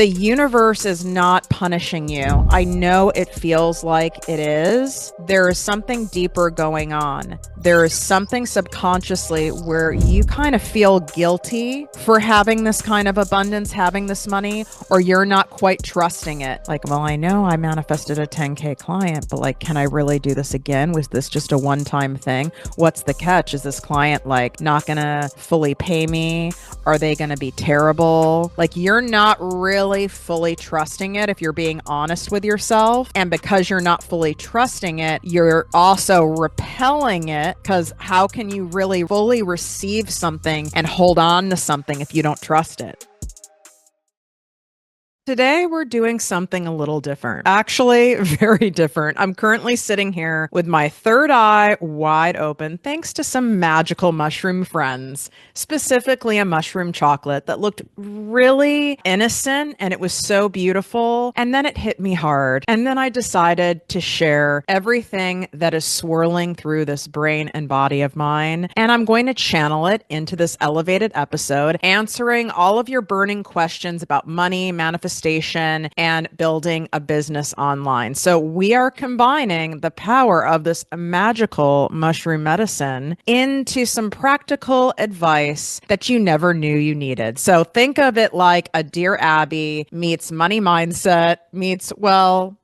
The universe is not punishing you. I know it feels like it is. There is something deeper going on. There is something subconsciously where you kind of feel guilty for having this kind of abundance, having this money, or you're not quite trusting it. Like, well, I know I manifested a 10K client, but like, can I really do this again? Was this just a one-time thing? What's the catch? Is this client like not gonna fully pay me? Are they gonna be terrible? Like, you're not really fully trusting it if you're being honest with yourself. And because you're not fully trusting it, you're also repelling it, because how can you really fully receive something and hold on to something if you don't trust it? Today, we're doing something a little different. Actually, very different. I'm currently sitting here with my third eye wide open, thanks to some magical mushroom friends, specifically a mushroom chocolate that looked really innocent and it was so beautiful. And then it hit me hard. And then I decided to share everything that is swirling through this brain and body of mine. And I'm going to channel it into this elevated episode, answering all of your burning questions about money, manifestation, and building a business online. So we are combining the power of this magical mushroom medicine into some practical advice that you never knew you needed. So think of it like a Dear Abby meets money mindset meets, well,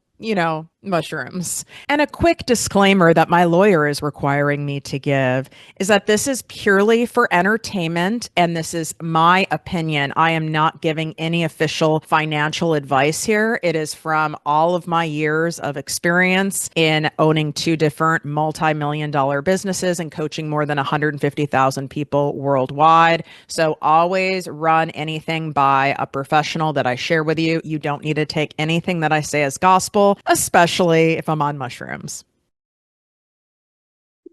mushrooms. And a quick disclaimer that my lawyer is requiring me to give is that this is purely for entertainment and this is my opinion. I am not giving any official financial advice here. It is from all of my years of experience in owning 2 different multi-million-dollar businesses and coaching more than 150,000 people worldwide. So always run anything by a professional that I share with you. You don't need to take anything that I say as gospel, especially if I'm on mushrooms.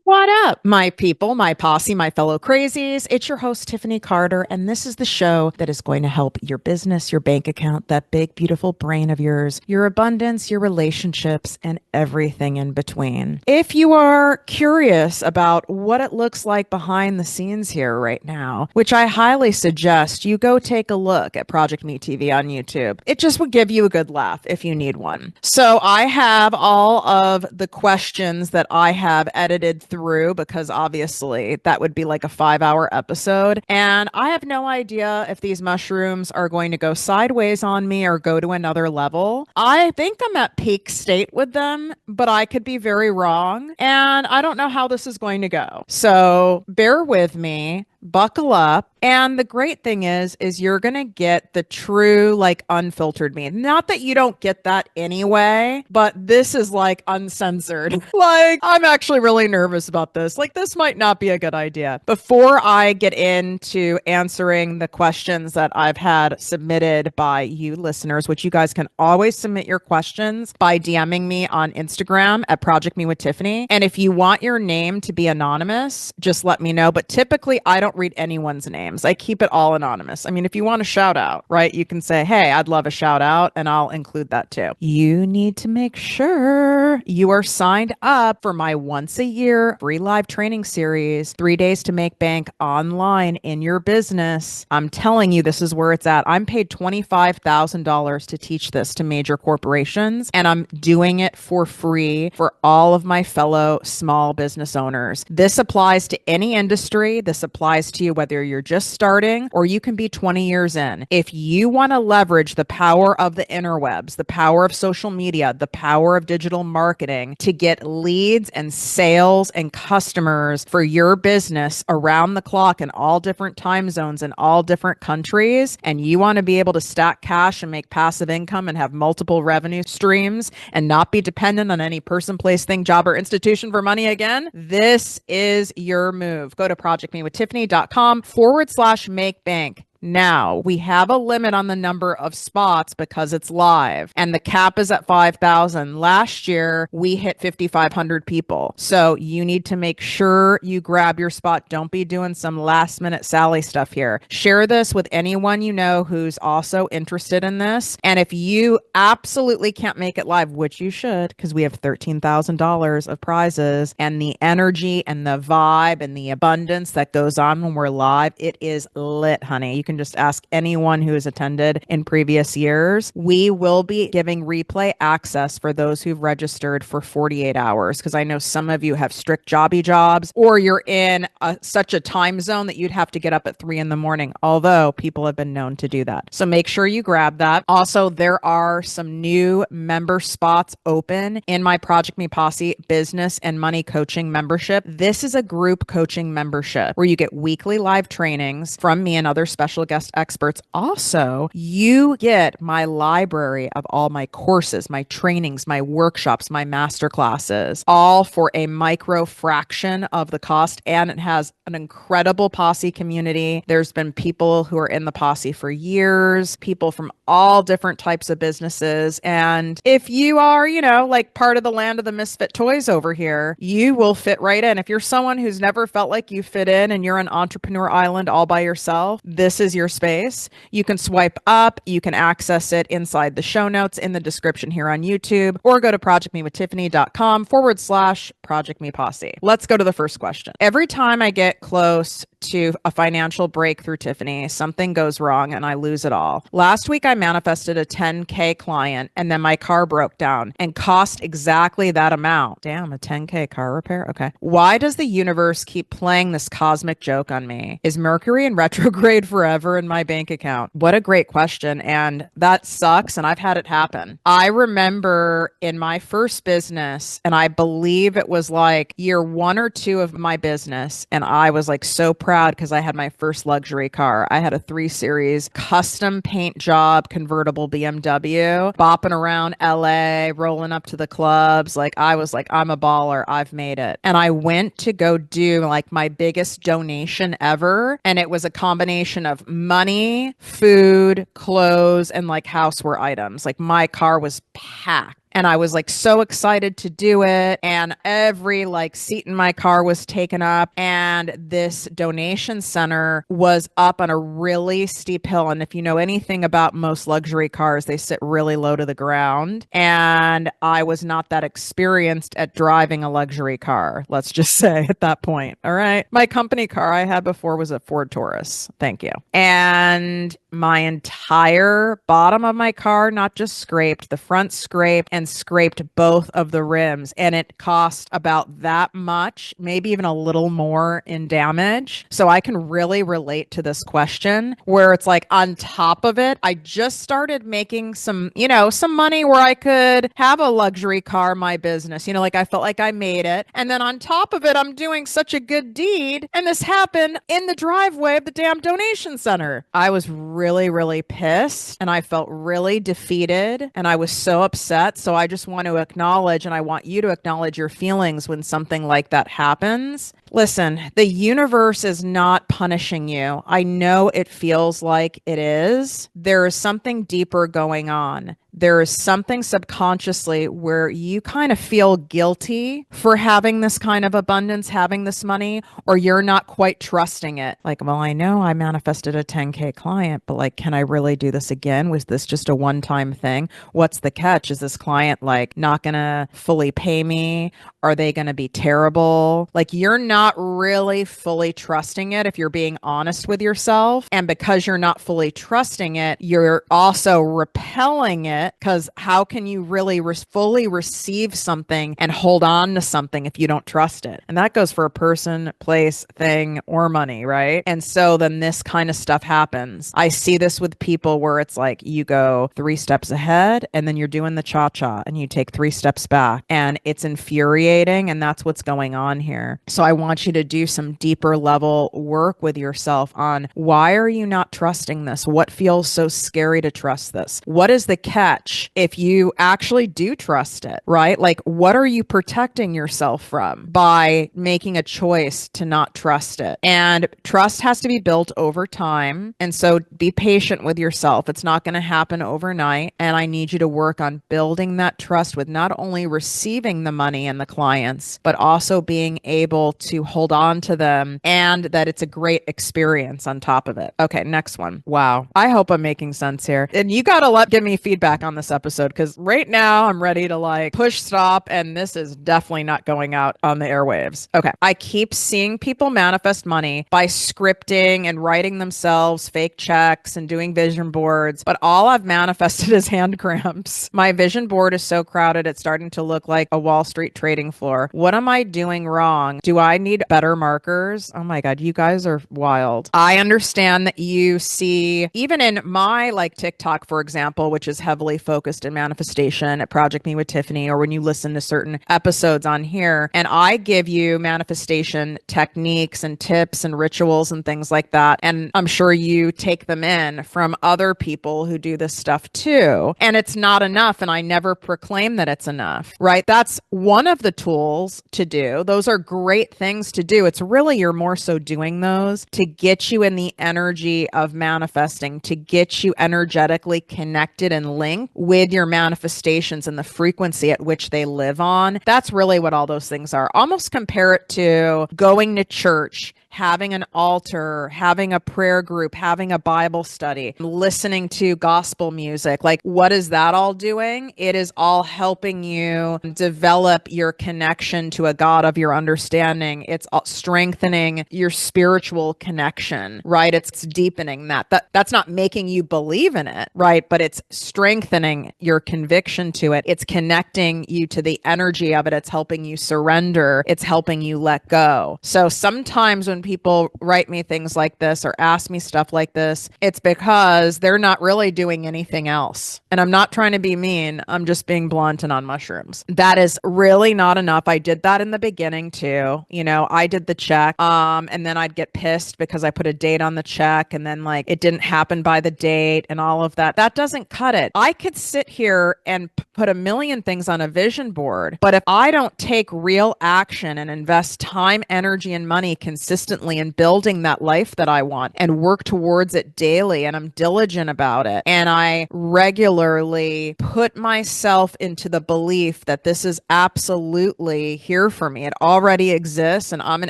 What up, my people, my posse, my fellow crazies? It's your host, Tiffany Carter, and this is the show that is going to help your business, your bank account, that big, beautiful brain of yours, your abundance, your relationships, and everything in between. If you are curious about what it looks like behind the scenes here right now, which I highly suggest you go take a look at ProjectME TV on YouTube. It just would give you a good laugh if you need one. So I have all of the questions that I have edited through, because obviously that would be like a 5-hour episode. And I have no idea if these mushrooms are going to go sideways on me or go to another level. I think I'm at peak state with them, but I could be very wrong. And I don't know how this is going to go. So bear with me. Buckle up. And the great thing is you're going to get the true, like, unfiltered me. Not that you don't get that anyway, but this is like uncensored. Like, I'm actually really nervous about this. Like, this might not be a good idea. Before I get into answering the questions that I've had submitted by you listeners, which you guys can always submit your questions by DMing me on Instagram at ProjectME with Tiffany. And if you want your name to be anonymous, just let me know. But typically, I don't read anyone's names. I keep it all anonymous. I mean, if you want a shout out, right, you can say, hey, I'd love a shout out, and I'll include that too. You need to make sure you are signed up for my once a year free live training series, 3 days to make bank online in your business. I'm telling you, this is where it's at. I'm paid $25,000 to teach this to major corporations, and I'm doing it for free for all of my fellow small business owners. This applies to any industry. This applies to you whether you're just starting or you can be 20 years in. If you want to leverage the power of the interwebs, the power of social media, the power of digital marketing to get leads and sales and customers for your business around the clock in all different time zones in all different countries, and you want to be able to stack cash and make passive income and have multiple revenue streams and not be dependent on any person, place, thing, job, or institution for money again, this is your move. Go to projectmewithttiffany.com/make bank. Now, we have a limit on the number of spots because it's live, and the cap is at 5,000. Last year, we hit 5,500 people. So you need to make sure you grab your spot. Don't be doing some last minute Sally stuff here. Share this with anyone you know who's also interested in this. And if you absolutely can't make it live, which you should, because we have $13,000 of prizes, and the energy and the vibe and the abundance that goes on when we're live, it is lit, honey. You can can just ask anyone who has attended in previous years. We will be giving replay access for those who've registered for 48 hours, because I know some of you have strict jobby jobs, or you're in such a time zone that you'd have to get up at 3 a.m, although people have been known to do that. So make sure you grab that. Also, there are some new member spots open in my ProjectME Posse business and money coaching membership. This is a group coaching membership where you get weekly live trainings from me and other special guest experts. Also, you get my library of all my courses, my trainings, my workshops, my master classes, all for a micro fraction of the cost. And it has an incredible Posse community. There's been people who are in the Posse for years, people from all different types of businesses. And if you are, like part of the land of the misfit toys over here, you will fit right in. If you're someone who's never felt like you fit in and you're an entrepreneur island all by yourself, this is your space. You can swipe up, you can access it inside the show notes in the description here on YouTube, or go to projectmewithtiffany.com/ProjectMe Posse. Let's go to the first question. Every time I get close to a financial breakthrough, Tiffany, something goes wrong and I lose it all. Last week, I manifested a 10K client and then my car broke down and cost exactly that amount. Damn, a 10K car repair? Okay. Why does the universe keep playing this cosmic joke on me? Is Mercury in retrograde forever in my bank account? What a great question. And that sucks. And I've had it happen. I remember in my first business, and I believe it was like year 1 or 2 of my business, and I was like so proud because I had my first luxury car. I had a 3 Series custom paint job convertible BMW, bopping around LA, rolling up to the clubs. Like I was like, I'm a baller. I've made it. And I went to go do like my biggest donation ever. And it was a combination of money, food, clothes, and like houseware items. Like my car was packed. And I was like so excited to do it. And every like seat in my car was taken up. And this donation center was up on a really steep hill. And if you know anything about most luxury cars, they sit really low to the ground. And I was not that experienced at driving a luxury car, let's just say at that point. All right. My company car I had before was a Ford Taurus. Thank you. And my entire bottom of my car, not just scraped, the front scraped, and scraped both of the rims. And it cost about that much, maybe even a little more in damage. So I can really relate to this question where it's like on top of it, I just started making some money where I could have a luxury car, my business, like I felt like I made it. And then on top of it, I'm doing such a good deed. And this happened in the driveway of the damn donation center. I was really, really pissed and I felt really defeated and I was so upset. So I just want to acknowledge, and I want you to acknowledge your feelings when something like that happens. Listen, the universe is not punishing you. I know it feels like it is. There is something deeper going on. There is something subconsciously where you kind of feel guilty for having this kind of abundance, having this money, or you're not quite trusting it. Like, well, I know I manifested a 10K client, but like, can I really do this again? Was this just a one-time thing? What's the catch? Is this client like not going to fully pay me? Are they going to be terrible? Like, you're not really fully trusting it if you're being honest with yourself. And because you're not fully trusting it, you're also repelling it. Because how can you really fully receive something and hold on to something if you don't trust it? And that goes for a person, place, thing, or money, right? And so then this kind of stuff happens. I see this with people where it's like you go 3 steps ahead and then you're doing the cha-cha and you take 3 steps back and it's infuriating. And that's what's going on here. So I want you to do some deeper level work with yourself on why are you not trusting this? What feels so scary to trust this? What is the catch if you actually do trust it, right? Like, what are you protecting yourself from by making a choice to not trust it? And trust has to be built over time. And so be patient with yourself. It's not going to happen overnight. And I need you to work on building that trust with not only receiving the money and the clients, but also being able to hold on to them and that it's a great experience on top of it. Okay, next one. Wow. I hope I'm making sense here. And you got to give me feedback feedback on this episode because right now I'm ready to like push stop and this is definitely not going out on the airwaves. Okay. I keep seeing people manifest money by scripting and writing themselves fake checks and doing vision boards, but all I've manifested is hand cramps. My vision board is so crowded, it's starting to look like a Wall Street trading floor. What am I doing wrong? Do I need better markers? Oh my God, you guys are wild. I understand that you see, even in my like TikTok, for example, which is heavily focused in manifestation at Project Me with Tiffany, or when you listen to certain episodes on here, and I give you manifestation techniques and tips and rituals and things like that. And I'm sure you take them in from other people who do this stuff too. And it's not enough. And I never proclaim that it's enough, right? That's one of the tools to do. Those are great things to do. It's really, you're more so doing those to get you in the energy of manifesting, to get you energetically connected and linked with your manifestations and the frequency at which they live on. That's really what all those things are. Almost compare it to going to church, having an altar, having a prayer group, having a Bible study, listening to gospel music. Like, what is that all doing? It is all helping you develop your connection to a God of your understanding. It's strengthening your spiritual connection, right? It's deepening that. That's not making you believe in it, right? But it's strengthening your conviction to it. It's connecting you to the energy of it. It's helping you surrender. It's helping you let go. So sometimes when people write me things like this or ask me stuff like this, it's because they're not really doing anything else. And I'm not trying to be mean. I'm just being blunt and on mushrooms. That is really not enough. I did that in the beginning too. You know, I did the check, and then I'd get pissed because I put a date on the check and then like it didn't happen by the date and all of that. That doesn't cut it. I could sit here and put a million things on a vision board, but if I don't take real action and invest time, energy, and money consistently in building that life that I want and work towards it daily, and I'm diligent about it, and I regularly put myself into the belief that this is absolutely here for me. It already exists and I'm an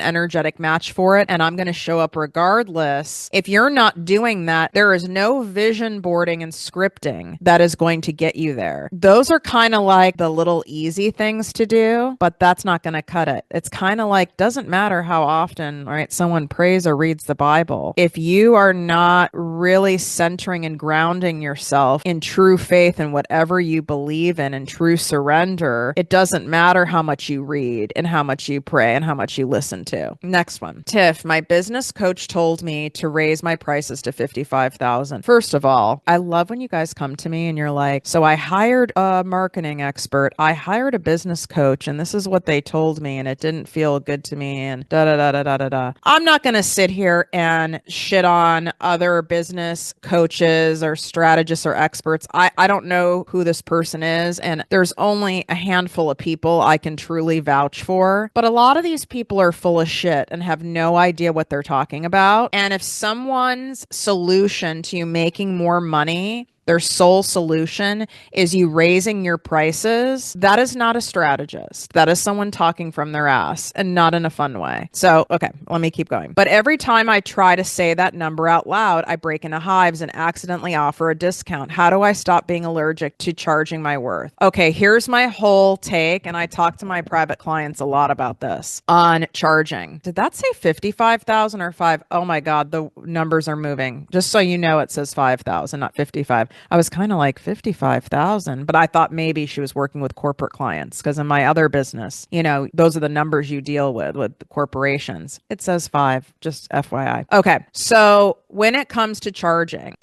energetic match for it and I'm going to show up regardless. If you're not doing that, there is no vision boarding and scripting that is going to get you there. Those are kind of like the little easy things to do, but that's not going to cut it. It's kind of like, doesn't matter how often, right, someone prays or reads the Bible. If you are not really centering and grounding yourself in true faith and whatever you believe in and true surrender, it doesn't matter how much you read and how much you pray and how much you listen to. Next one. Tiff, my business coach told me to raise my prices to $55,000. First of all, I love when you guys come to me and you're like, so I hired a marketing expert, I hired a business coach, and this is what they told me, and it didn't feel good to me, and da da da da da da da. I'm not going to sit here and shit on other business coaches or strategists or experts. I don't know who this person is, and there's only a handful of people I can truly vouch for. But a lot of these people are full of shit and have no idea what they're talking about. And if someone's solution to you making more money, their sole solution is you raising your prices, that is not a strategist. That is someone talking from their ass and not in a fun way. So, okay, let me keep going. But every time I try to say that number out loud, I break into hives and accidentally offer a discount. How do I stop being allergic to charging my worth? Okay, here's my whole take, and I talk to my private clients a lot about this on charging. Did that say 55,000 or 5? Oh my God, the numbers are moving. Just so you know, it says 5,000, not 55. I was kind of like 55,000, but I thought maybe she was working with corporate clients because in my other business, you know, those are the numbers you deal with corporations. It says 5, just FYI. Okay. So when it comes to charging,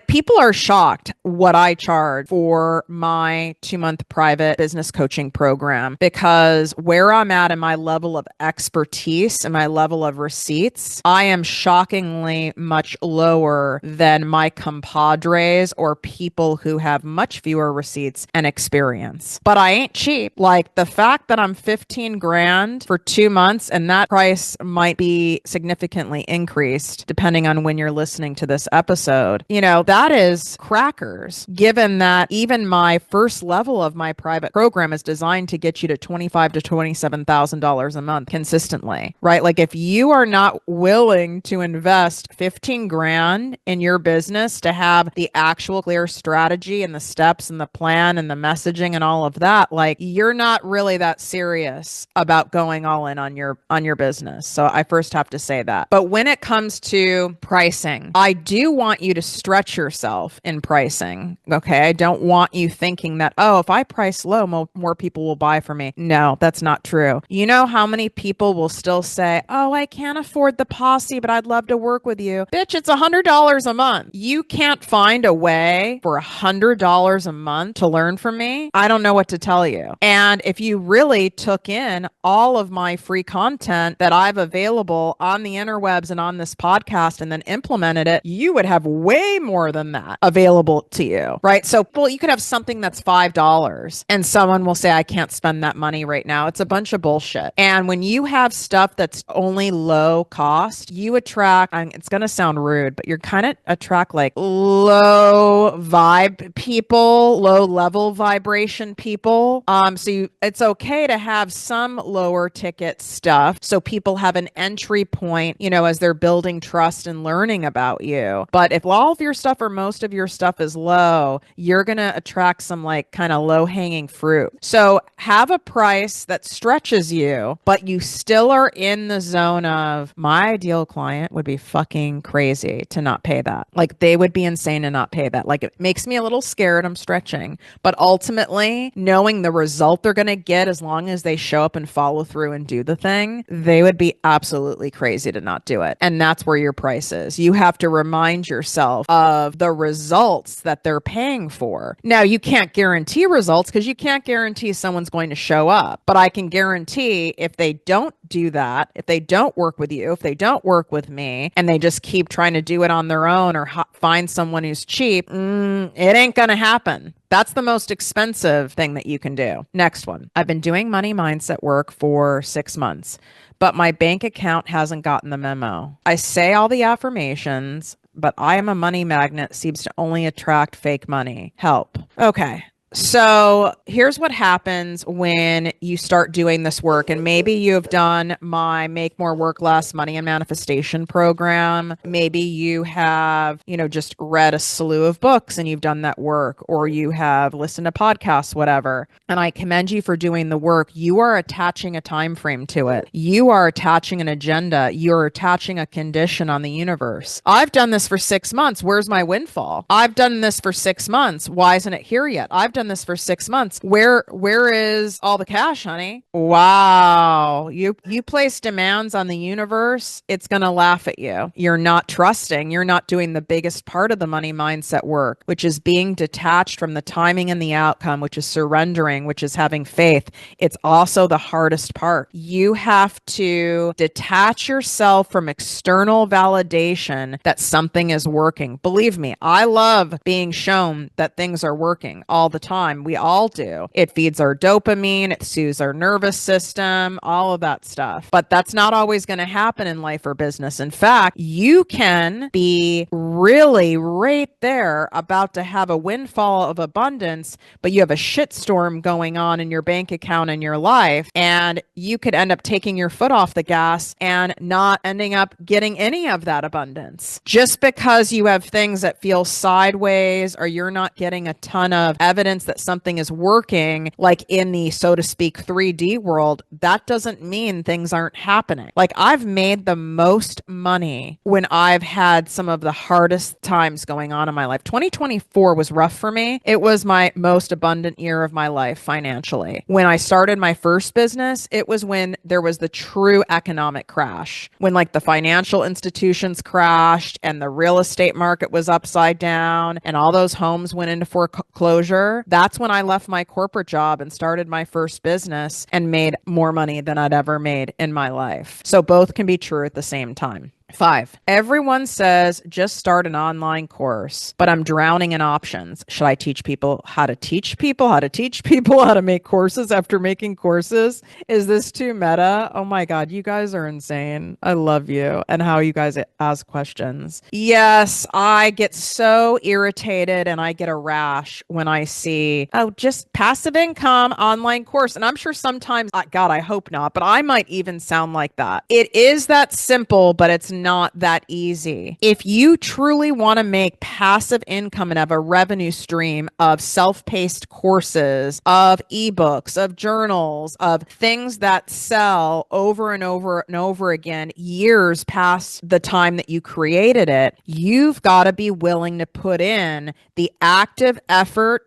people are shocked what I charge for my 2-month private business coaching program, because where I'm at in my level of expertise and my level of receipts, I am shockingly much lower than my compadres or people who have much fewer receipts and experience. But I ain't cheap. Like the fact that I'm 15 grand for 2 months, and that price might be significantly increased depending on when you're listening to this episode, you know, that is crackers, given that even my first level of my private program is designed to get you to $25,000 to $27,000 a month consistently, right? Like if you are not willing to invest 15 grand in your business to have the actual clear strategy and the steps and the plan and the messaging and all of that, like you're not really that serious about going all in on your business. So I first have to say that. But when it comes to pricing, I do want you to stretch yourself in pricing. Okay. I don't want you thinking that, oh, if I price low, more people will buy from me. No, that's not true. You know how many people will still say, oh, I can't afford the posse, but I'd love to work with you. Bitch, it's $100 a month. You can't find a way for $100 a month to learn from me. I don't know what to tell you. And if you really took in all of my free content that I've available on the interwebs and on this podcast and then implemented it, you would have way more than that available to you, right? So, well, you could have something that's $5 and someone will say, I can't spend that money right now. It's a bunch of bullshit. And when you have stuff that's only low cost, you attract, it's going to sound rude, but you're kind of attract like low vibe people, low level vibration people. It's okay to have some lower ticket stuff so people have an entry point, as they're building trust and learning about you. But if all of your stuff or most of your stuff is low, you're going to attract some like kind of low hanging fruit. So have a price that stretches you, but you still are in the zone of my ideal client would be fucking crazy to not pay that. Like they would be insane to not pay that. Like it makes me a little scared. I'm stretching, but ultimately knowing the result they're going to get as long as they show up and follow through and do the thing, they would be absolutely crazy to not do it. And that's where your price is. You have to remind yourself of the results that they're paying for. Now, you can't guarantee results because you can't guarantee someone's going to show up, but I can guarantee if they don't do that, if they don't work with you, if they don't work with me, and they just keep trying to do it on their own or find someone who's cheap, it ain't going to happen. That's the most expensive thing that you can do. Next one. I've been doing money mindset work for 6 months, but my bank account hasn't gotten the memo. I say all the affirmations, but I am a money magnet, seems to only attract fake money. Help. Okay. So here's what happens when you start doing this work. And maybe you've done my Make More Work Less Money and Manifestation program. Maybe you have, just read a slew of books and you've done that work, or you have listened to podcasts, whatever. And I commend you for doing the work. You are attaching a time frame to it. You are attaching an agenda. You're attaching a condition on the universe. I've done this for 6 months. Where's my windfall? I've done this for 6 months. Why isn't it here yet? I've done this for 6 months. Where is all the cash, honey? Wow. You place demands on the universe, it's going to laugh at you. You're not trusting. You're not doing the biggest part of the money mindset work, which is being detached from the timing and the outcome, which is surrendering, which is having faith. It's also the hardest part. You have to detach yourself from external validation that something is working. Believe me, I love being shown that things are working all the time. We all do. It feeds our dopamine, it soothes our nervous system, all of that stuff. But that's not always going to happen in life or business. In fact, you can be really right there about to have a windfall of abundance, but you have a shitstorm going on in your bank account in your life, and you could end up taking your foot off the gas and not ending up getting any of that abundance. Just because you have things that feel sideways or you're not getting a ton of evidence that something is working, like in the, so to speak, 3D world, that doesn't mean things aren't happening. Like I've made the most money when I've had some of the hardest times going on in my life. 2024 was rough for me. It was my most abundant year of my life financially. When I started my first business, it was when there was the true economic crash, when like the financial institutions crashed and the real estate market was upside down and all those homes went into foreclosure. That's when I left my corporate job and started my first business and made more money than I'd ever made in my life. So both can be true at the same time. 5, everyone says just start an online course, but I'm drowning in options. Should I teach people how to teach people, how to make courses after making courses? Is this too meta? Oh my God, you guys are insane. I love you and how you guys ask questions. Yes, I get so irritated and I get a rash when I see, oh, just passive income online course. And I'm sure sometimes, God, I hope not, but I might even sound like that. It is that simple, but it's not that easy. If you truly want to make passive income and have a revenue stream of self-paced courses, of ebooks, of journals, of things that sell over and over and over again, years past the time that you created it, you've got to be willing to put in the active effort,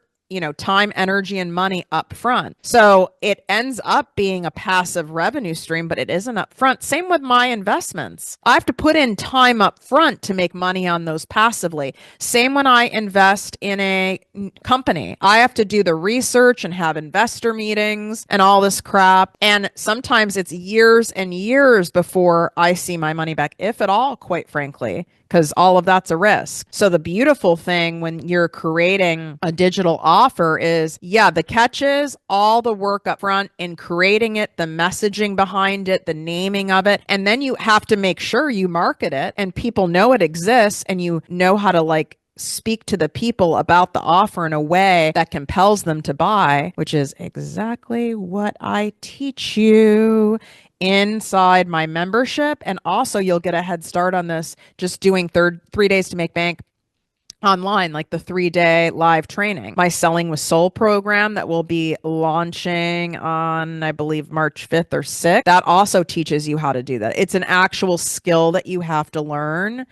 time, energy, and money up front. So it ends up being a passive revenue stream, but it isn't up front. Same with my investments. I have to put in time up front to make money on those passively. Same when I invest in a company. I have to do the research and have investor meetings and all this crap. And sometimes it's years and years before I see my money back, if at all, quite frankly, because all of that's a risk. So the beautiful thing when you're creating a digital offer is, the catch is all the work up front in creating it, the messaging behind it, the naming of it. And then you have to make sure you market it and people know it exists and you know how to speak to the people about the offer in a way that compels them to buy, which is exactly what I teach you inside my membership. And also you'll get a head start on this just doing 3 days to make bank online, like the 3-day live training. My Selling with Soul program that will be launching on, I believe, March 5th or 6th. That also teaches you how to do that. It's an actual skill that you have to learn.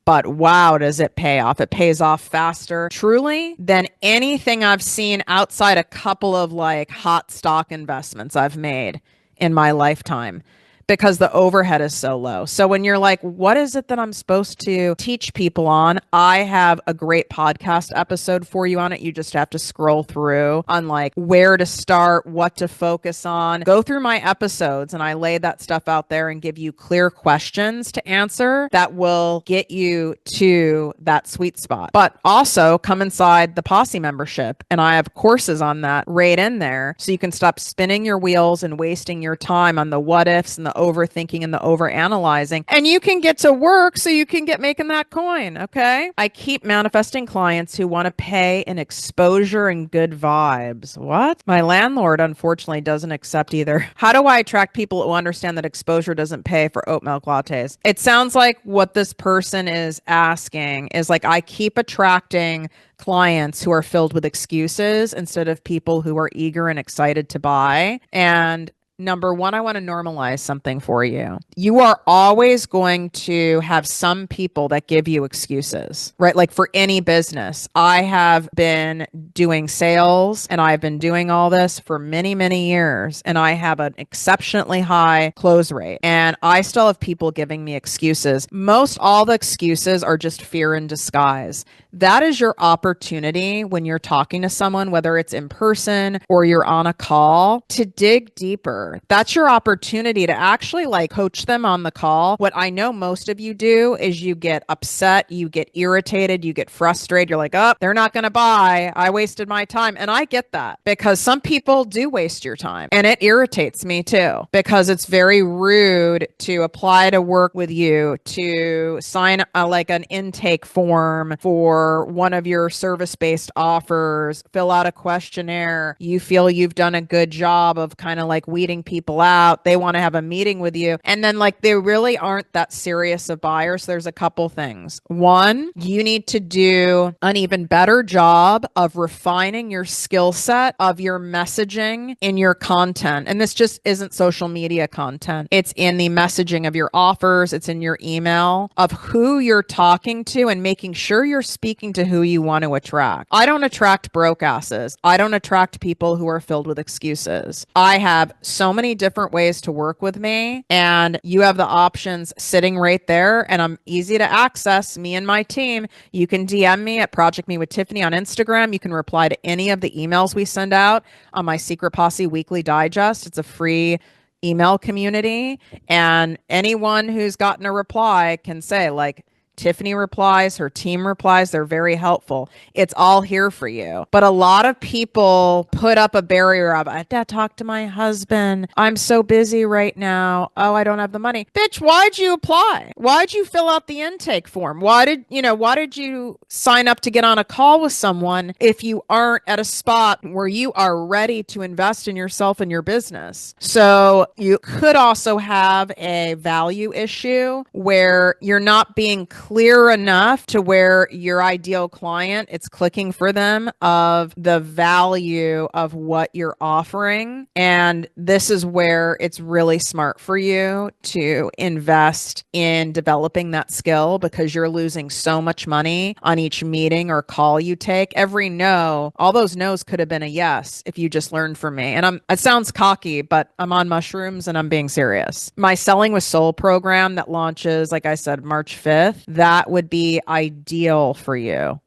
But wow, does it pay off? It pays off faster, truly, than anything I've seen outside a couple of hot stock investments I've made in my lifetime, because the overhead is so low. So when you're like, what is it that I'm supposed to teach people on? I have a great podcast episode for you on it. You just have to scroll through on where to start, what to focus on. Go through my episodes and I lay that stuff out there and give you clear questions to answer that will get you to that sweet spot. But also come inside the Posse membership and I have courses on that right in there so you can stop spinning your wheels and wasting your time on the what ifs and the overthinking and the overanalyzing, and you can get to work so you can get making that coin. Okay. I keep manifesting clients who want to pay in exposure and good vibes. What? My landlord unfortunately doesn't accept either. How do I attract people who understand that exposure doesn't pay for oat milk lattes? It sounds like what this person is asking is I keep attracting clients who are filled with excuses instead of people who are eager and excited to buy. And number one, I want to normalize something for you. You are always going to have some people that give you excuses, right? Like for any business. I have been doing sales and I've been doing all this for many, many years. And I have an exceptionally high close rate. And I still have people giving me excuses. Most all the excuses are just fear in disguise. That is your opportunity when you're talking to someone, whether it's in person or you're on a call, to dig deeper. That's your opportunity to actually coach them on the call. What I know most of you do is you get upset, you get irritated, you get frustrated. You're like, oh, they're not going to buy. I wasted my time. And I get that because some people do waste your time. And it irritates me too, because it's very rude to apply to work with you, to sign an intake form for one of your service-based offers, fill out a questionnaire. You feel you've done a good job of kind of weeding people out. They want to have a meeting with you. And then they really aren't that serious of buyers. There's a couple things. One, you need to do an even better job of refining your skill set of your messaging in your content. And this just isn't social media content. It's in the messaging of your offers. It's in your email of who you're talking to and making sure you're speaking to who you want to attract. I don't attract broke asses. I don't attract people who are filled with excuses. I have so many different ways to work with me, and you have the options sitting right there, and I'm easy to access, me and my team. You can DM me at ProjectME with Tiffany on Instagram. You can reply to any of the emails we send out on my Secret Posse Weekly Digest. It's a free email community, and anyone who's gotten a reply can say Tiffany replies, her team replies. They're very helpful. It's all here for you. But a lot of people put up a barrier of, I have to talk to my husband. I'm so busy right now. Oh, I don't have the money. Bitch, why'd you apply? Why'd you fill out the intake form? Why did you sign up to get on a call with someone if you aren't at a spot where you are ready to invest in yourself and your business? So you could also have a value issue where you're not being clear enough to where your ideal client, it's clicking for them of the value of what you're offering. And this is where it's really smart for you to invest in developing that skill, because you're losing so much money on each meeting or call you take. Every no, all those no's could have been a yes if you just learned from me. And it sounds cocky, but I'm on mushrooms and I'm being serious. My Selling with Soul program that launches, like I said, March 5th, that would be ideal for you.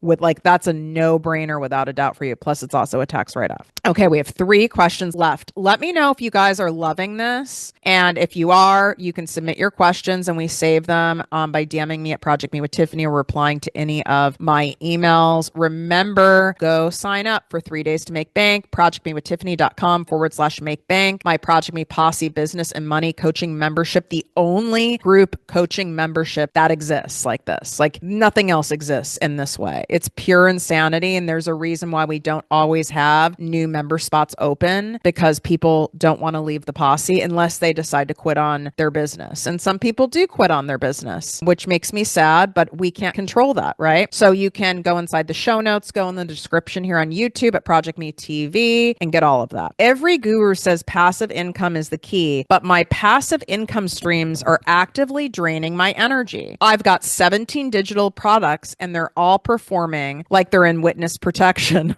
That's a no-brainer without a doubt for you. Plus, it's also a tax write-off. Okay, we have 3 questions left. Let me know if you guys are loving this. And if you are, you can submit your questions and we save them by DMing me at ProjectME with Tiffany or replying to any of my emails. Remember, go sign up for 3 days to make bank, projectmewithttiffany.com/make bank, my Project Me Posse business and money coaching membership, the only group coaching membership that exists like this. Like nothing else exists in this way. It's pure insanity. And there's a reason why we don't always have new member spots open, because people don't want to leave the posse unless they decide to quit on their business. And some people do quit on their business, which makes me sad, but we can't control that, right? So you can go inside the show notes, go in the description here on YouTube at ProjectMe TV and get all of that. Every guru says passive income is the key, but my passive income streams are actively draining my energy. I've got 17 digital products and they're all performing like they're in witness protection.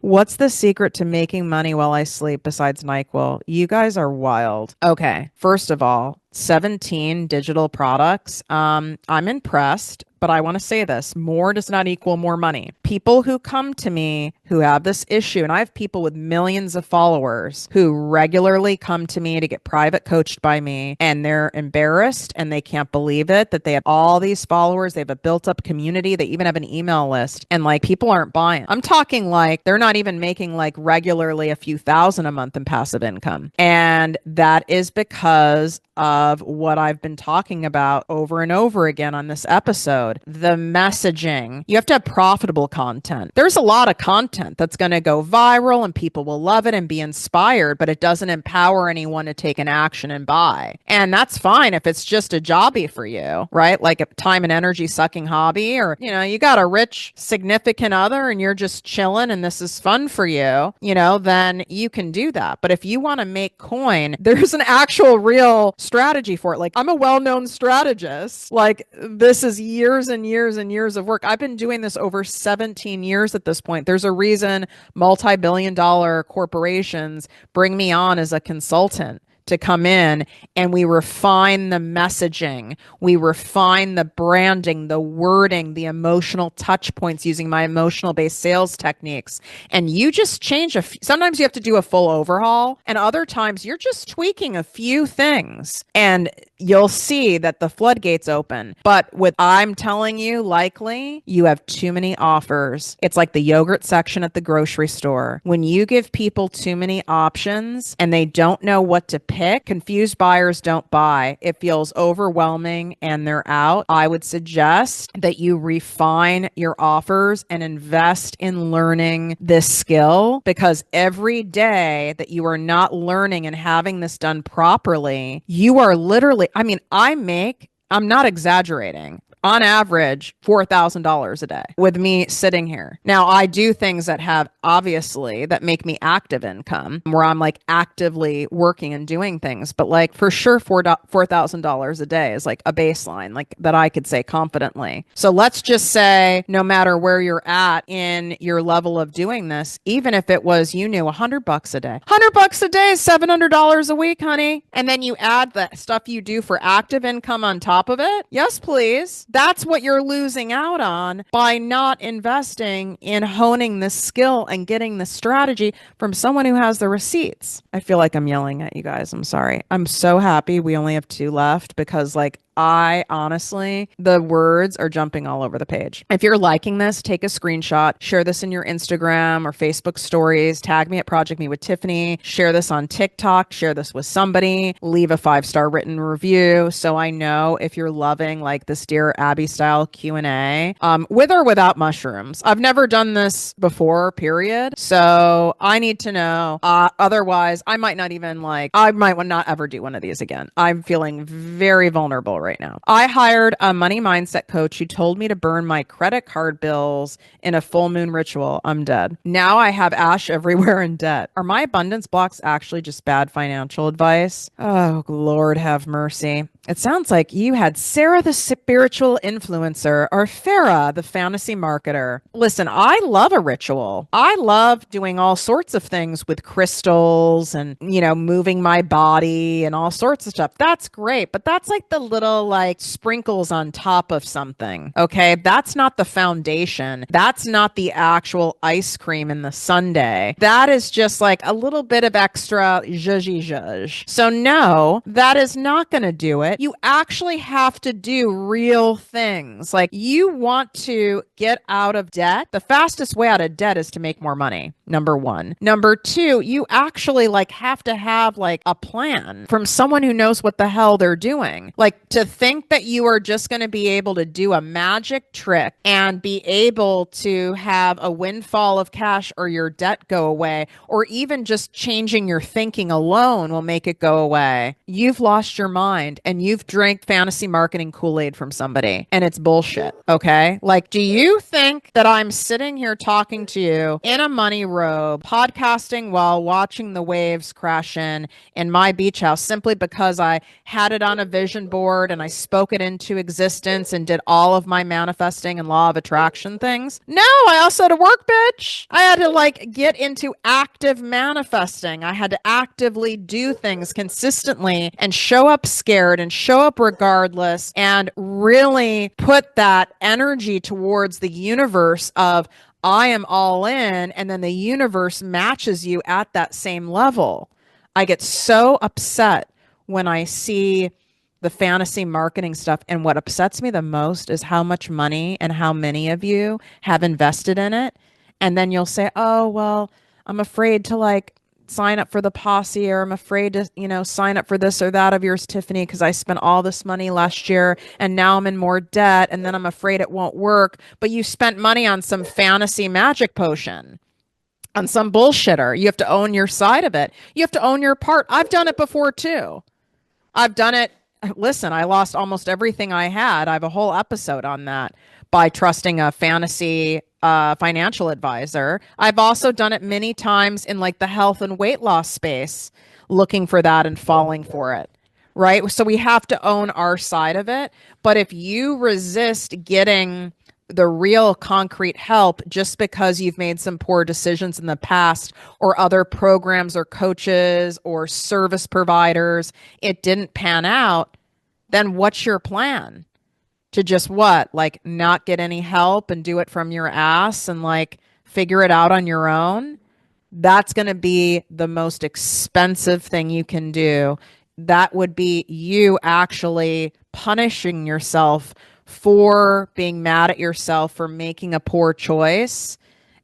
What's the secret to making money while I sleep besides NyQuil? You guys are wild. Okay, first of all, 17 digital products. I'm impressed, but I want to say this: more does not equal more money. People who come to me who have this issue, and I have people with millions of followers who regularly come to me to get private coached by me, and they're embarrassed and they can't believe it that they have all these followers. They have a built up community. They even have an email list, and people aren't buying. I'm talking they're not even making regularly a few thousand a month in passive income. And that is because of what I've been talking about over and over again on this episode. The messaging. You have to have profitable content. There's a lot of content that's going to go viral and people will love it and be inspired, but it doesn't empower anyone to take an action and buy. And that's fine if it's just a jobby for you, right? Like a time and energy sucking hobby, or, you got a rich significant other and you're just chilling and this is fun for you, then you can do that. But if you want to make coin, there's an actual real strategy for it. I'm a well-known strategist. This is years and years and years of work. I've been doing this over 17 years at this point. There's a reason multi-billion-dollar corporations bring me on as a consultant to come in, and we refine the messaging, we refine the branding, the wording, the emotional touch points using my emotional based sales techniques. And you just change sometimes you have to do a full overhaul, and other times you're just tweaking a few things and you'll see that the floodgates open. But I'm telling you, likely you have too many offers. It's like the yogurt section at the grocery store. When you give people too many options and they don't know what to pick, confused buyers don't buy. It feels overwhelming and they're out. I would suggest that you refine your offers and invest in learning this skill, because every day that you are not learning and having this done properly, you are literally, I'm not exaggerating, on average, $4,000 a day with me sitting here. Now, I do things that make me active income, where I'm actively working and doing things. But for sure, $4,000 a day is a baseline, that I could say confidently. So let's just say, no matter where you're at in your level of doing this, even if it was, $100 a day, $100 a day is $700 a week, honey. And then you add the stuff you do for active income on top of it. Yes, please. That's what you're losing out on by not investing in honing this skill and getting the strategy from someone who has the receipts. I feel like I'm yelling at you guys. I'm sorry. I'm so happy we only have 2 left, because I honestly, the words are jumping all over the page. If you're liking this, take a screenshot, share this in your Instagram or Facebook stories, tag me at ProjectME with Tiffany, share this on TikTok, share this with somebody, leave a 5-star written review so I know if you're loving like this Dear Abby style Q&A, with or without mushrooms. I've never done this before, period. So I need to know. Otherwise, I might not ever do one of these again. I'm feeling very vulnerable right now. I hired a money mindset coach who told me to burn my credit card bills in a full moon ritual. I'm dead. Now I have ash everywhere and debt. Are my abundance blocks actually just bad financial advice? Oh, Lord have mercy. It sounds like you had Sarah the spiritual influencer or Farah the fantasy marketer. Listen, I love a ritual. I love doing all sorts of things with crystals and, moving my body and all sorts of stuff. That's great. But that's like the little like sprinkles on top of something. Okay. That's not the foundation. That's not the actual ice cream in the sundae. That is just like a little bit of extra zhuzh. So no, that is not going to do it. You actually have to do real things. Like you want to get out of debt. The fastest way out of debt is to make more money. Number one. Number two, you actually like have to have like a plan from someone who knows what the hell they're doing. Like to think that you are just going to be able to do a magic trick and be able to have a windfall of cash or your debt go away, or even just changing your thinking alone will make it go away. You've lost your mind and you've drank fantasy marketing Kool-Aid from somebody and it's bullshit. Okay. Like, do you think that I'm sitting here talking to you in a money robe, podcasting while watching the waves crash in my beach house simply because I had it on a vision board and I spoke it into existence and did all of my manifesting and law of attraction things? No, I also had to work, bitch. I had to like get into active manifesting. I had to actively do things consistently and show up scared and show up regardless and really put that energy towards the universe of I am all in, and then the universe matches you at that same level. I get so upset when I see the fantasy marketing stuff. And what upsets me the most is how much money and how many of you have invested in it. And then you'll say, oh, well, I'm afraid to like sign up for the posse, or I'm afraid to, sign up for this or that of yours, Tiffany, because I spent all this money last year and now I'm in more debt. And then I'm afraid it won't work. But you spent money on some fantasy magic potion, on some bullshitter. You have to own your side of it. You have to own your part. I've done it before too. I've done it. Listen, I lost almost everything I had. I have a whole episode on that by trusting a fantasy financial advisor. I've also done it many times in like the health and weight loss space, looking for that and falling for it. Right. So we have to own our side of it. But if you resist getting the real concrete help just because you've made some poor decisions in the past, or other programs or coaches or service providers, it didn't pan out, then what's your plan? To just what? Like not get any help and do it from your ass and like figure it out on your own? That's going to be the most expensive thing you can do. That would be you actually punishing yourself for being mad at yourself for making a poor choice.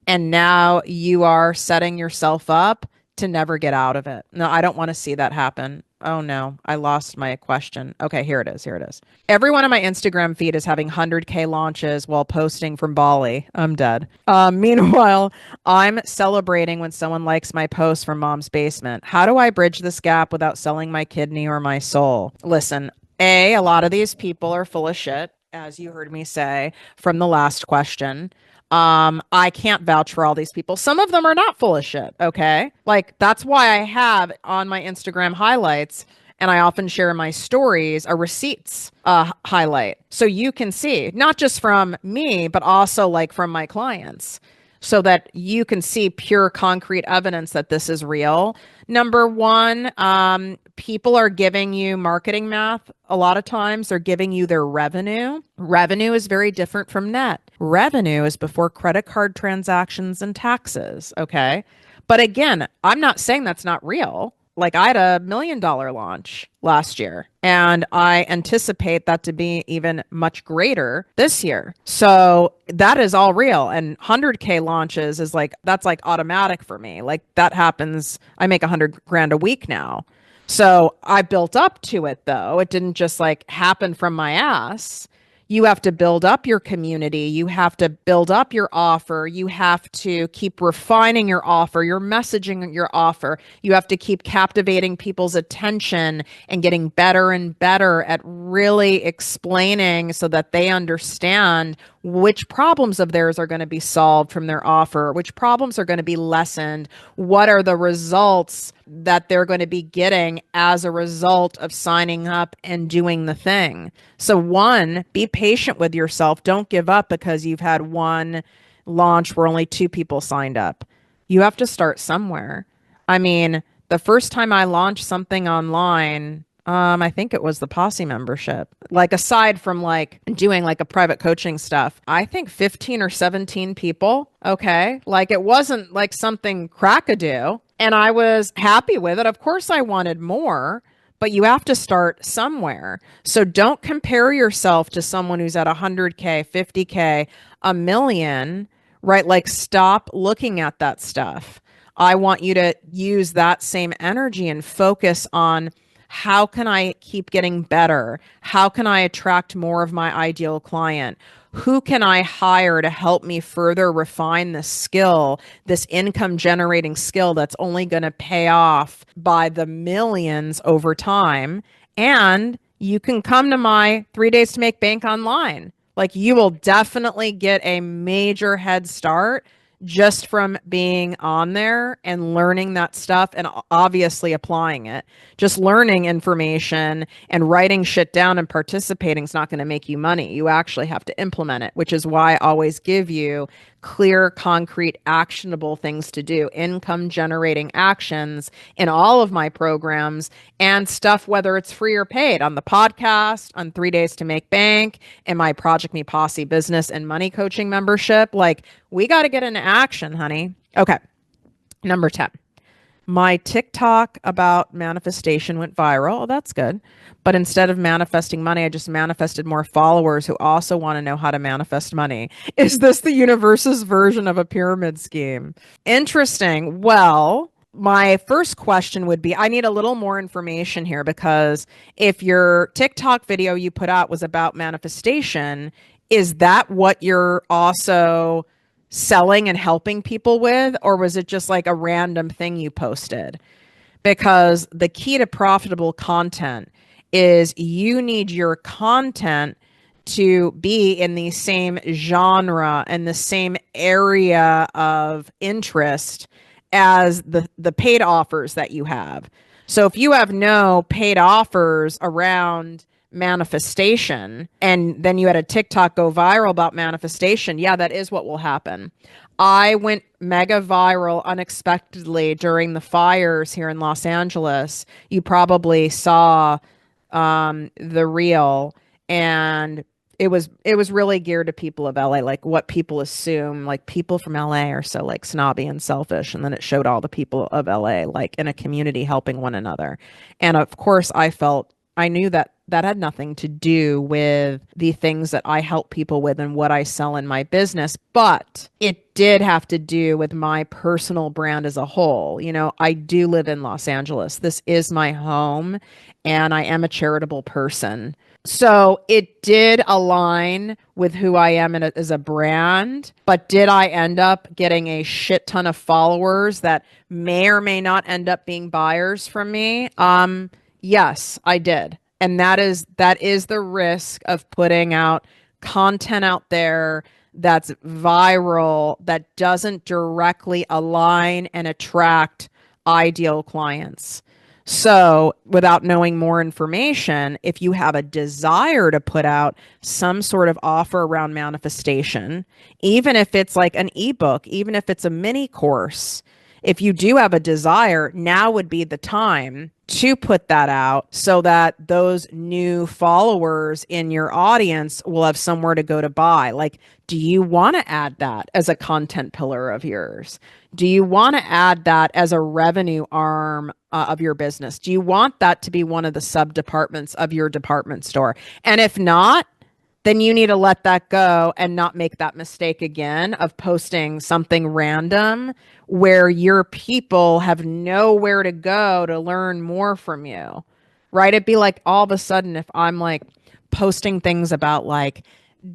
And now you are setting yourself up to never get out of it. No, I don't want to see that happen. Oh no, I lost my question. Okay, here it is. Everyone on my Instagram feed is having 100K launches while posting from Bali. I'm dead. Meanwhile, I'm celebrating when someone likes my post from mom's basement. How do I bridge this gap without selling my kidney or my soul? Listen, a lot of these people are full of shit, as you heard me say from the last question. I can't vouch for all these people. Some of them are not full of shit. Okay. Like that's why I have on my Instagram highlights, and I often share in my stories, a receipts highlight. So you can see not just from me, but also like from my clients, so that you can see pure concrete evidence that this is real. Number one, people are giving you marketing math. A lot of times they're giving you their revenue. Revenue is very different from net. Revenue is before credit card transactions and taxes. Okay. But again, I'm not saying that's not real. like I had $1 million launch last year, and I anticipate that to be even much greater this year. So that is all real. And 100K launches is like, that's like automatic for me. Like that happens. I make 100 grand a week now. So I built up to it though. It didn't just like happen from my ass. You have to build up your community. You have to build up your offer. You have to keep refining your offer, your messaging, your offer. You have to keep captivating people's attention and getting better and better at really explaining so that they understand which problems of theirs are going to be solved from their offer, which problems are going to be lessened, what are the results that they're going to be getting as a result of signing up and doing the thing. So one, be patient with yourself. Don't give up because you've had one launch where only 2 people signed up. You have to start somewhere. I mean, the first time I launched something online, I think it was the Posse membership. Like aside from like doing like a private coaching stuff, I think 15 or 17 people. Okay. Like it wasn't like something crackadoo. And I was happy with it. Of course I wanted more, but you have to start somewhere. So don't compare yourself to someone who's at 100K, 50K, a million, right? Like stop looking at that stuff. I want you to use that same energy and focus on how can I keep getting better? How can I attract more of my ideal client? Who can I hire to help me further refine this skill, this income generating skill that's only going to pay off by the millions over time? And you can come to my 3 days to make bank online. Like you will definitely get a major head start just from being on there and learning that stuff and obviously applying it. Just learning information and writing shit down and participating is not going to make you money. You actually have to implement it, which is why I always give you clear, concrete, actionable things to do, income generating actions in all of my programs and stuff, whether it's free or paid on the podcast, on 3 days to make bank, and my ProjectME Posse business and money coaching membership. Like we got to get into action, honey. Okay. Number 10. My TikTok about manifestation went viral. Oh, that's good. But instead of manifesting money, I just manifested more followers who also want to know how to manifest money. Is this the universe's version of a pyramid scheme? Interesting. Well, my first question would be, I need a little more information here because if your TikTok video you put out was about manifestation, is that what you're also selling and helping people with, or was it just like a random thing you posted? Because the key to profitable content is you need your content to be in the same genre and the same area of interest as the paid offers that you have. So if you have no paid offers around manifestation and then you had a TikTok go viral about manifestation, yeah, that is what will happen. I went mega viral unexpectedly during the fires here in Los Angeles. You probably saw the reel, and it was really geared to people of LA, like what people assume, like people from LA are so like snobby and selfish. And then it showed all the people of LA like in a community helping one another. And of course I knew that that had nothing to do with the things that I help people with and what I sell in my business, but it did have to do with my personal brand as a whole. You know, I do live in Los Angeles. This is my home, and I am a charitable person. So it did align with who I am as a brand, but did I end up getting a shit ton of followers that may or may not end up being buyers from me? Yes, I did. And that is the risk of putting out content out there that's viral, that doesn't directly align and attract ideal clients. So without knowing more information, if you have a desire to put out some sort of offer around manifestation, even if it's like an ebook, even if it's a mini course, if you do have a desire, now would be the time to put that out so that those new followers in your audience will have somewhere to go to buy. Like Do you want to add that as a content pillar of yours? Do you want to add that as a revenue arm of your business? Do you want that to be one of the sub departments of your department store? And if not, then you need to let that go and not make that mistake again of posting something random where your people have nowhere to go to learn more from you. Right? It'd be like all of a sudden if I'm like posting things about like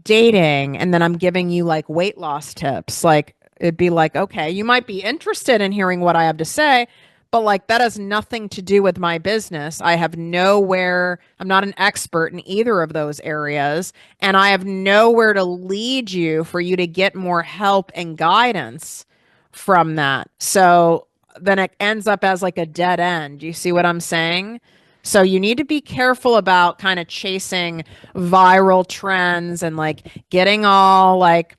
dating and then I'm giving you like weight loss tips, like it'd be like, okay, you might be interested in hearing what I have to say, but like that has nothing to do with my business. I have nowhere, I'm not an expert in either of those areas, and I have nowhere to lead you for you to get more help and guidance from that. So then it ends up as like a dead end. You see what I'm saying? So you need to be careful about kind of chasing viral trends and like getting all like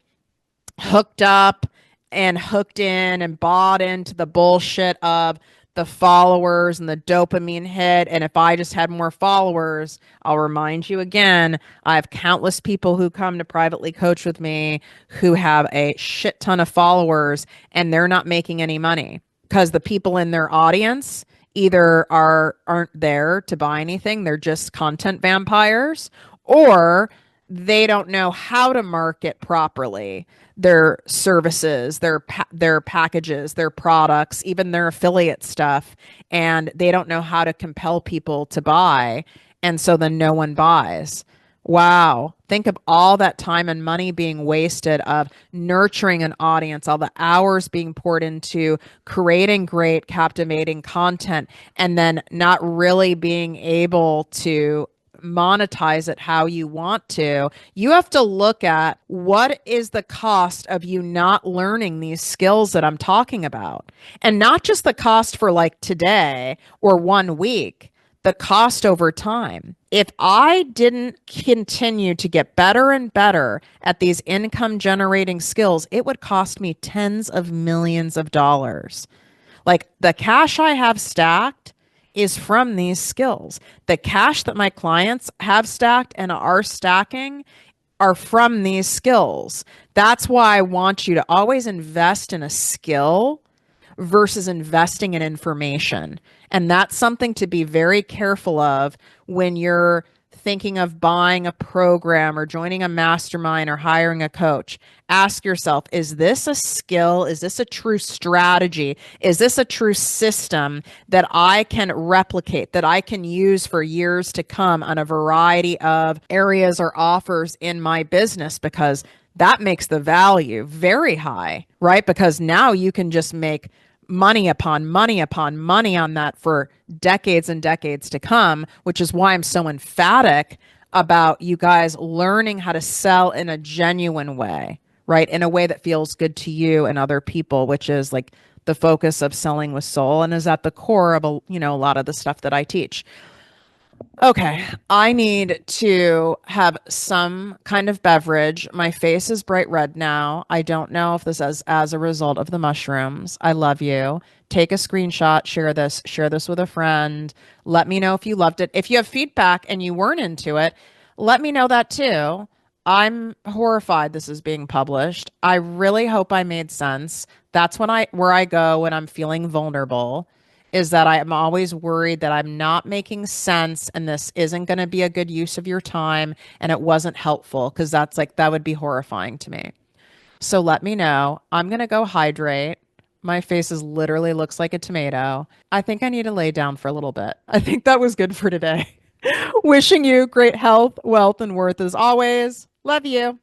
hooked up and hooked in and bought into the bullshit of the followers and the dopamine hit. And if I just had more followers, I'll remind you again, I have countless people who come to privately coach with me who have a shit ton of followers and they're not making any money because the people in their audience either aren't there to buy anything, they're just content vampires, or they don't know how to market properly their services, their packages, their products, even their affiliate stuff, and they don't know how to compel people to buy, and so then no one buys. Wow. Think of all that time and money being wasted of nurturing an audience, all the hours being poured into creating great, captivating content, and then not really being able to monetize it how you want to. You have to look at what is the cost of you not learning these skills that I'm talking about. And not just the cost for like today or 1 week, the cost over time. If I didn't continue to get better and better at these income generating skills, it would cost me tens of millions of dollars. Like the cash I have stacked is from these skills. The cash that my clients have stacked and are stacking are from these skills. That's why I want you to always invest in a skill versus investing in information. And that's something to be very careful of when you're thinking of buying a program or joining a mastermind or hiring a coach. Ask yourself, is this a skill? Is this a true strategy? Is this a true system that I can replicate, that I can use for years to come on a variety of areas or offers in my business? Because that makes the value very high, right? Because now you can just make money upon money upon money on that for decades and decades to come, which is why I'm so emphatic about you guys learning how to sell in a genuine way, right? In a way that feels good to you and other people, which is like the focus of selling with soul and is at the core of a lot of the stuff that I teach. Okay, I need to have some kind of beverage. My face is bright red now. I don't know if this is as a result of the mushrooms. I love you. Take a screenshot, share this with a friend. Let me know if you loved it. If you have feedback and you weren't into it, let me know that too. I'm horrified this is being published. I really hope I made sense. That's where I go when I'm feeling vulnerable, is that I am always worried that I'm not making sense and this isn't going to be a good use of your time and it wasn't helpful, because that would be horrifying to me. So let me know. I'm going to go hydrate. My face literally looks like a tomato. I think I need to lay down for a little bit. I think that was good for today. Wishing you great health, wealth, and worth as always. Love you.